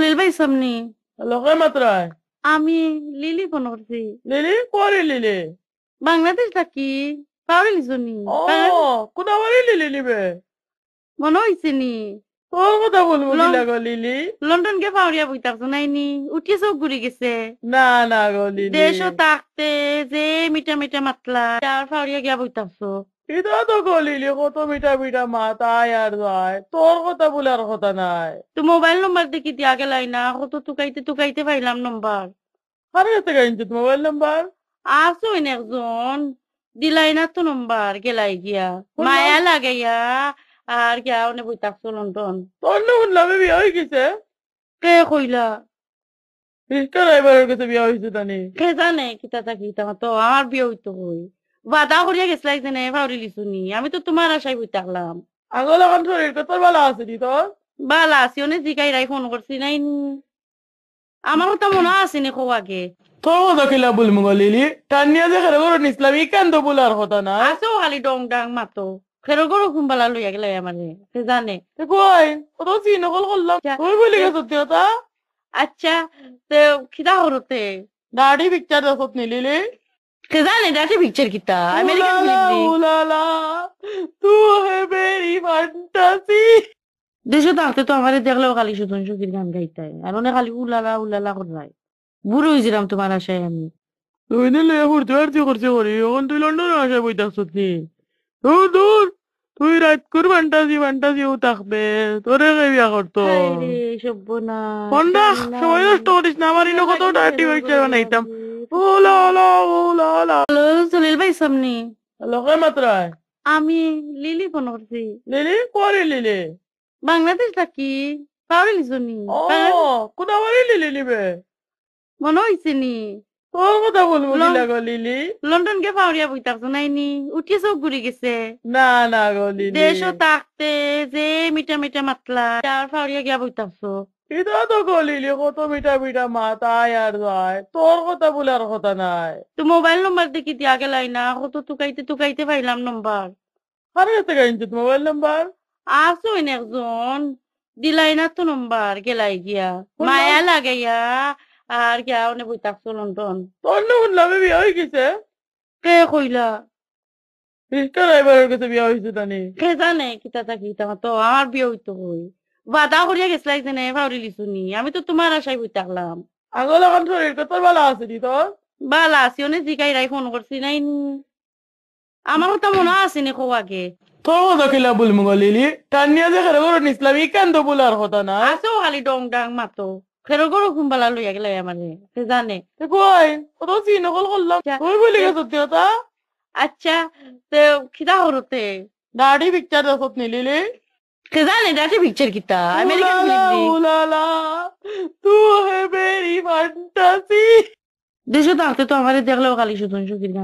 সলিল ভাই সামনে লোকে মাত্রায় আমি লিলি ফোন করছি। লিলি করি লিলি বাংলাদেশ থাকি পাউরি লিজনি ও কোথা বাড়ি লিলি নিবে মনে হয়েছে নি তোর কথা বলবো কি লন- লাগো লিলি লন্ডন গে পাউরিয়া বইতাছ নাইনি উঠিয়ে সব ঘুরে গেছে। না না গো লিলি দেশও থাকতে যে মিঠা মিঠা মাতলা আর পাউরিয়া গিয়া বইতাছ। এটা তো গো লিলি কত মিঠা মিঠা মাত আয় আর যায় তোর কথা বলার কথা নাই তো মোবাইল নম্বর দেখি দিয়া গেলাই না কত টুকাইতে টুকাইতে পাইলাম নম্বর। কার কাছে গাইছে মোবাইল নাম্বার আসো একজন দিলাই না তো নম্বর গেলাই গিয়া কোন মায়া নাম? লাগাইয়া আর গিয়া অনে বইতাছ লন্ডন। তোর না শুনলাম বিয়া হয়ে গেছে কে কইলা? রিক্সা ড্রাইভারের কাছে বিয়া হয়েছে তানি কে জানে কিতা থাকি তো আমার বিয়ে হইতো হই বাধা করিয়া গেছিলাই যে ভাউরি লিছুনি আমি তো তোমার আশায় বই থাকলাম। আগল এখন শরীর কত ভালো আছে নি তোর বালা আছি অনেক জিগাই রাই ফোন করছি নাই আমার কথা মনে আছে নি খো আগে তোর কথা কিলা বলবো গো লিলি টানিয়া যে খেলে করো ইসলাম ইকান তো বলার কথা নাই আছেও খালি ডং ডাং মাতো খেরো গরো কুম্বালা লইয়া গেলাই আমারে সে জানে। কই কত চিন নকল করলাম তুই বলি গেছ তা আচ্ছা তো খিদা করতে দাড়ি পিকচার দেখত নি লিলি সে জানে ডাটি পিকচার কিতা আমেরিকান উলালা ফিল্ম দি উলালা তু হে মেরি ফ্যান্টাসি দেশে থাকতে তো আমারে দেখলেও খালি সুতন সুখীর গান গাইতাই আর অনেক খালি উলালা উলালা করাই বুড়ো হয়েছিলাম তোমার আশায় আমি। তুই নিলে ঘুরতে পারছি করছি করি এখন তুই লন্ডনে আসা বই থাকছত নি দূর দূর তুই রাত কর ফ্যান্টাসি ফ্যান্টাসি ও থাকবে তোরে কে বিয়া করতো হায়রে সর্বনাশ ফোন রাখ জানলা সময় নষ্ট করিস না আমার ইনো কত ডাটি পিকচার বানাইতাম উলালা উলালা হ্যালো সলিল ভাই সামনে লোকে মাত্রায় আমি লিলি ফোন করছি। লিলি করি লিলি বাংলাদেশ থাকি পাউরি লিজনি ও কোথা বাড়ি লিলি নিবে মনে হয়েছে নি তোর কথা বলবো কি লন- লাগো লিলি লন্ডন গে পাউরিয়া বইতাছ নাইনি উঠিয়ে সব ঘুরে গেছে। না না গো লিলি দেশও থাকতে যে মিঠা মিঠা মাতলা আর পাউরিয়া গিয়া বইতাছ। এটা তো গো লিলি কত মিঠা মিঠা মাত আয় আর যায় তোর কথা বলার কথা নাই তো মোবাইল নম্বর দেখি দিয়া গেলাই না কত টুকাইতে টুকাইতে পাইলাম নম্বর। কার কাছে গাইছে মোবাইল নাম্বার আসো একজন দিলাই না তো নম্বর গেলাই গিয়া কোন নাম? মায়া লাগাইয়া আর গিয়া অনে বইতাছ লন্ডন। তোর না শুনলাম বিয়া হয়ে গেছে কে কইলা? রিক্সা ড্রাইভারের কাছে বিয়া হয়েছে তানি কে জানে কিতা থাকি তো আমার বিয়ে হইতো হই বাধা করিয়া গেছিলাই যে ভাউরি লিছুনি আমি তো তোমার আশায় বই থাকলাম। আগল এখন শরীর কত ভালো আছে নি তোর বালা আছি অনেক জিগাই রাই ফোন করছি নাই আমার কথা মনে আছে নি খো আগে তোর কথা কিলা বলবো গো লিলি টানিয়া যে খেলে করো ইসলাম ইকান তো বলার কথা নাই আছেও খালি ডং ডাং মাতো খেরো গরো কুম্বালা লইয়া গেলাই আমারে সে জানে। কই কত চিন নকল করলাম তুই বলি গেছ তা আচ্ছা তো খিদা করতে দাড়ি পিকচার দেখত নি লিলি সে জানে ডাটি পিকচার কিতা আমেরিকান উলালা ফিল্ম দি উলালা তু হে মেরি ফ্যান্টাসি দেশে থাকতে তো আমারে দেখলেও খালি সুতন সুখীর গান